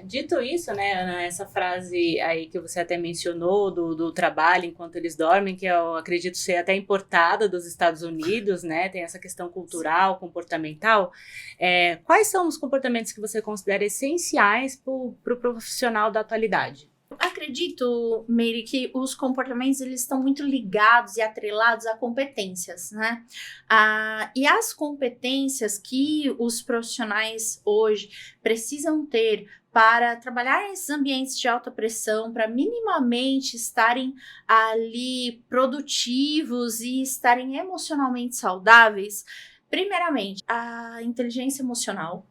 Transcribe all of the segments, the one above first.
Dito isso, né, Ana, essa frase aí que você até mencionou do trabalho enquanto eles dormem, que eu acredito ser até importada dos Estados Unidos, né, tem essa questão cultural, comportamental. Quais são os comportamentos que você considera essenciais para o profissional da atualidade? Acredito, Meire, que os comportamentos eles estão muito ligados e atrelados a competências, né? E as competências que os profissionais hoje precisam ter para trabalhar nesses ambientes de alta pressão, para minimamente estarem ali produtivos e estarem emocionalmente saudáveis, primeiramente, a inteligência emocional,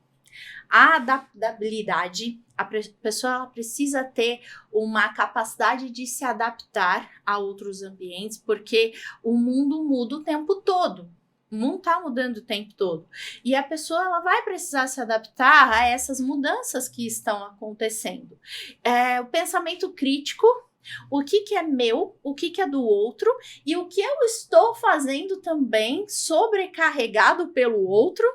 a adaptabilidade. A pessoa ela precisa ter uma capacidade de se adaptar a outros ambientes, porque o mundo muda o tempo todo. O mundo está mudando o tempo todo. E a pessoa ela vai precisar se adaptar a essas mudanças que estão acontecendo. O pensamento crítico, o que é meu, o que é do outro e o que eu estou fazendo também sobrecarregado pelo outro.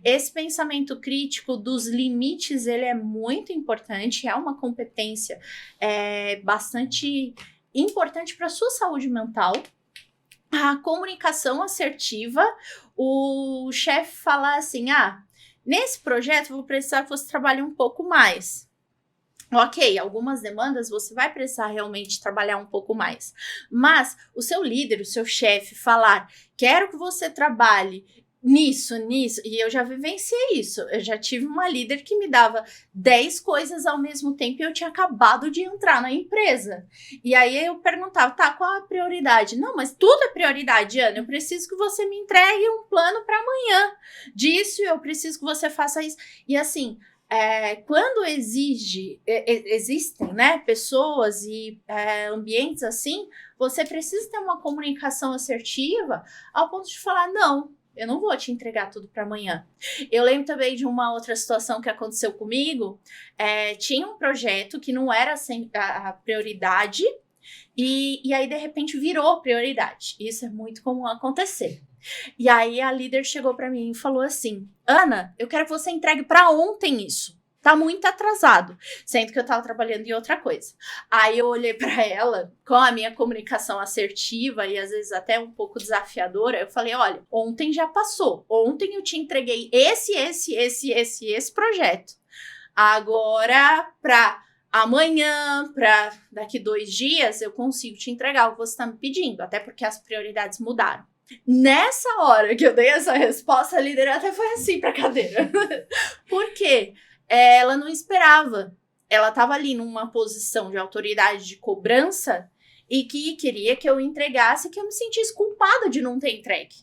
Esse pensamento crítico dos limites, ele é muito importante, é uma competência bastante importante para a sua saúde mental. A comunicação assertiva, o chefe falar assim, nesse projeto eu vou precisar que você trabalhe um pouco mais. Ok, algumas demandas você vai precisar realmente trabalhar um pouco mais, mas o seu líder, o seu chefe falar, quero que você trabalhe nisso, e eu já vivenciei isso, eu já tive uma líder que me dava 10 coisas ao mesmo tempo e eu tinha acabado de entrar na empresa, e aí eu perguntava, qual a prioridade? Não, mas tudo é prioridade, Ana, eu preciso que você me entregue um plano para amanhã disso, eu preciso que você faça isso, e assim, quando existem, né, pessoas e ambientes assim, você precisa ter uma comunicação assertiva ao ponto de falar, não, eu não vou te entregar tudo para amanhã. Eu lembro também de uma outra situação que aconteceu comigo, tinha um projeto que não era a prioridade e aí de repente virou prioridade. Isso é muito comum acontecer. E aí a líder chegou para mim e falou assim, Ana, eu quero que você entregue para ontem isso. Tá muito atrasado, sendo que eu tava trabalhando em outra coisa. Aí eu olhei para ela, com a minha comunicação assertiva e às vezes até um pouco desafiadora, eu falei, olha, ontem já passou. Ontem eu te entreguei esse projeto. Agora, para amanhã, para daqui 2 dias, eu consigo te entregar o que você está me pedindo, até porque as prioridades mudaram. Nessa hora que eu dei essa resposta, a líder até foi assim pra cadeira. Por quê? Ela não esperava. Ela estava ali numa posição de autoridade de cobrança e que queria que eu entregasse, que eu me sentisse culpada de não ter entregue.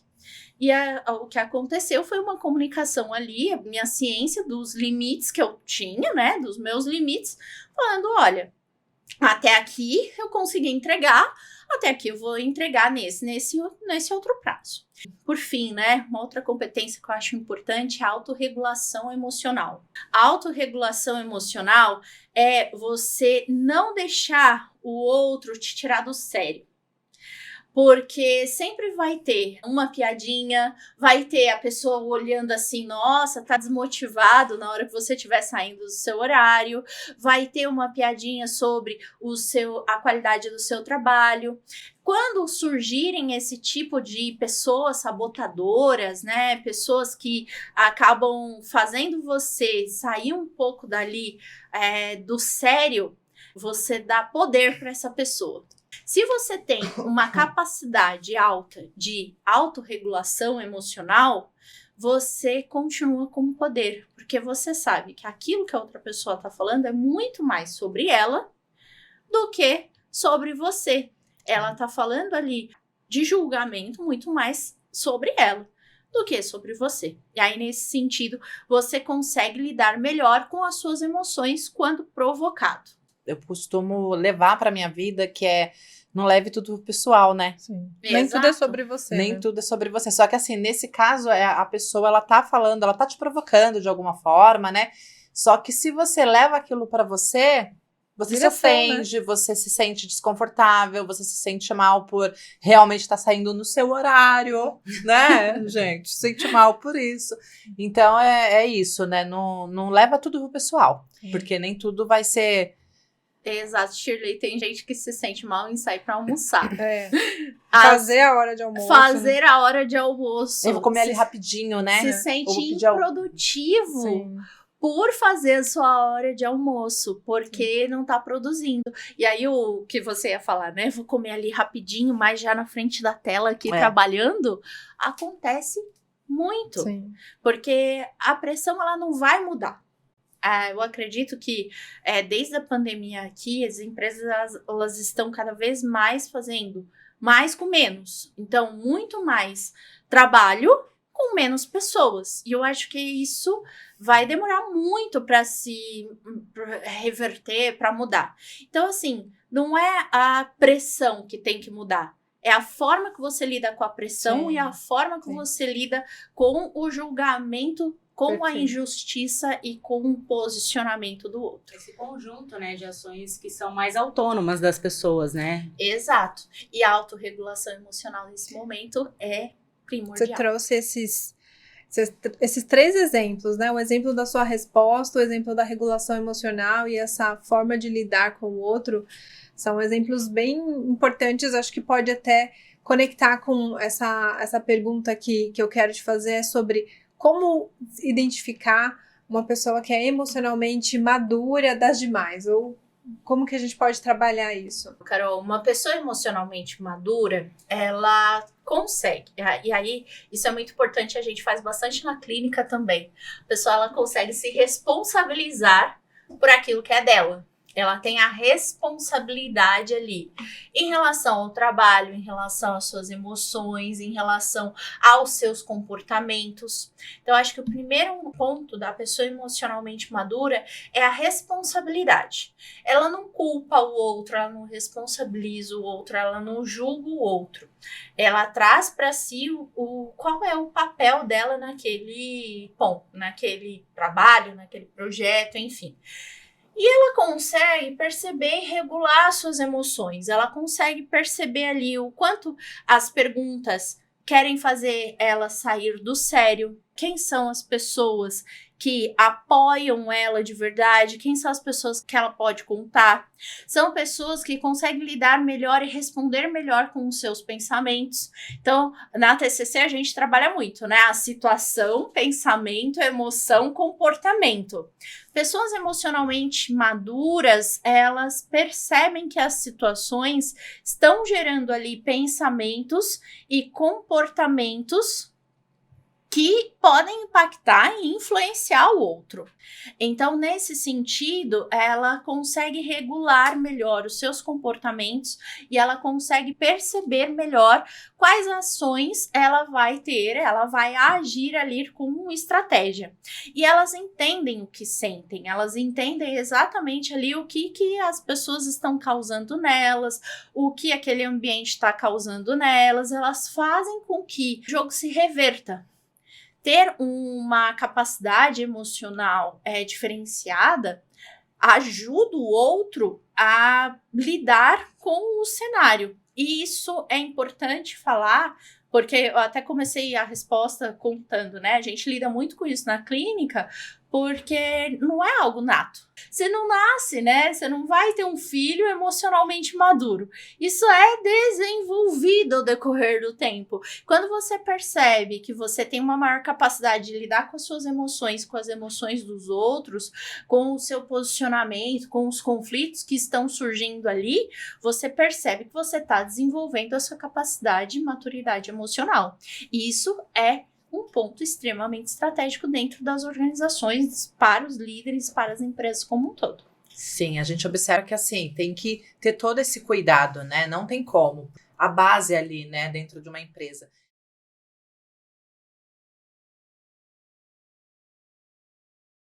E o que aconteceu foi uma comunicação ali, a minha ciência dos limites que eu tinha, né, dos meus limites, falando, olha, até aqui eu consegui entregar, até aqui eu vou entregar nesse outro prazo. Por fim, né, uma outra competência que eu acho importante é a autorregulação emocional. A autorregulação emocional é você não deixar o outro te tirar do sério. Porque sempre vai ter uma piadinha, vai ter a pessoa olhando assim, nossa, tá desmotivado na hora que você estiver saindo do seu horário, vai ter uma piadinha sobre a qualidade do seu trabalho. Quando surgirem esse tipo de pessoas sabotadoras, né, pessoas que acabam fazendo você sair um pouco dali do sério, você dá poder para essa pessoa. Se você tem uma capacidade alta de autorregulação emocional, você continua com poder, porque você sabe que aquilo que a outra pessoa está falando é muito mais sobre ela do que sobre você. Ela está falando ali de julgamento muito mais sobre ela do que sobre você. E aí, nesse sentido, você consegue lidar melhor com as suas emoções quando provocado. Eu costumo levar para minha vida que não leve tudo pessoal, né? Sim. Nem tudo é sobre você. Nem né? tudo é sobre você. Só que assim, nesse caso, a pessoa, ela tá falando, ela tá te provocando de alguma forma, né? Só que se você leva aquilo para você, Você se Direção, ofende, você se sente desconfortável, você se sente mal por realmente estar saindo no seu horário, né, gente? Se sente mal por isso. Então, é isso, né? Não leva tudo pro pessoal, porque nem tudo vai ser... Exato, Shirley. Tem gente que se sente mal em sair pra almoçar. Fazer a hora de almoço. Fazer a hora de almoço. Eu vou comer ali rapidinho, né? Se Eu sente vou pedir improdutivo. Sim. Por fazer a sua hora de almoço, porque não tá produzindo. E aí, o que você ia falar, né? Vou comer ali rapidinho, mas já na frente da tela aqui trabalhando, acontece muito. Sim. Porque a pressão, ela não vai mudar. Eu acredito que desde a pandemia aqui, as empresas elas estão cada vez mais fazendo mais com menos. Então, muito mais trabalho com menos pessoas. E eu acho que isso vai demorar muito para se reverter, para mudar. Então, assim, não é a pressão que tem que mudar. É a forma que você lida com a pressão e a forma que você lida com o julgamento, com a injustiça e com o posicionamento do outro. Esse conjunto, né, de ações que são mais autônomas das pessoas, né? Exato. E a autorregulação emocional nesse momento é primordial. Você trouxe esses 3 exemplos, né? O exemplo da sua resposta, o exemplo da regulação emocional e essa forma de lidar com o outro são exemplos bem importantes. Acho que pode até conectar com essa pergunta que eu quero te fazer, é sobre como identificar uma pessoa que é emocionalmente madura das demais, ou como que a gente pode trabalhar isso? Carol, uma pessoa emocionalmente madura, ela consegue, e aí isso é muito importante, a gente faz bastante na clínica também. A pessoa, ela consegue se responsabilizar por aquilo que é dela. Ela tem a responsabilidade ali em relação ao trabalho, em relação às suas emoções, em relação aos seus comportamentos. Então, acho que o primeiro ponto da pessoa emocionalmente madura é a responsabilidade. Ela não culpa o outro, ela não responsabiliza o outro, ela não julga o outro. Ela traz para si qual é o papel dela naquele ponto, naquele trabalho, naquele projeto, enfim. E ela consegue perceber e regular suas emoções. Ela consegue perceber ali o quanto as perguntas querem fazer ela sair do sério. Quem são as pessoas que apoiam ela de verdade? Quem são as pessoas que ela pode contar? São pessoas que conseguem lidar melhor e responder melhor com os seus pensamentos. Então, na TCC a gente trabalha muito, né? A situação, pensamento, emoção, comportamento. Pessoas emocionalmente maduras, elas percebem que as situações estão gerando ali pensamentos e comportamentos que podem impactar e influenciar o outro. Então, nesse sentido, ela consegue regular melhor os seus comportamentos e ela consegue perceber melhor quais ações ela vai ter, ela vai agir ali com estratégia. E elas entendem o que sentem, elas entendem exatamente ali o que as pessoas estão causando nelas, o que aquele ambiente está causando nelas, elas fazem com que o jogo se reverta. Ter uma capacidade emocional diferenciada ajuda o outro a lidar com o cenário. E isso é importante falar, porque eu até comecei a resposta contando, né? A gente lida muito com isso na clínica, porque não é algo nato. Você não nasce, né? Você não vai ter um filho emocionalmente maduro. Isso é desenvolvido ao decorrer do tempo. Quando você percebe que você tem uma maior capacidade de lidar com as suas emoções, com as emoções dos outros, com o seu posicionamento, com os conflitos que estão surgindo ali, você percebe que você está desenvolvendo a sua capacidade e maturidade emocional. E isso é um ponto extremamente estratégico dentro das organizações, para os líderes, para as empresas como um todo. Sim, a gente observa que assim, tem que ter todo esse cuidado, né? Não tem como. A base ali, né, dentro de uma empresa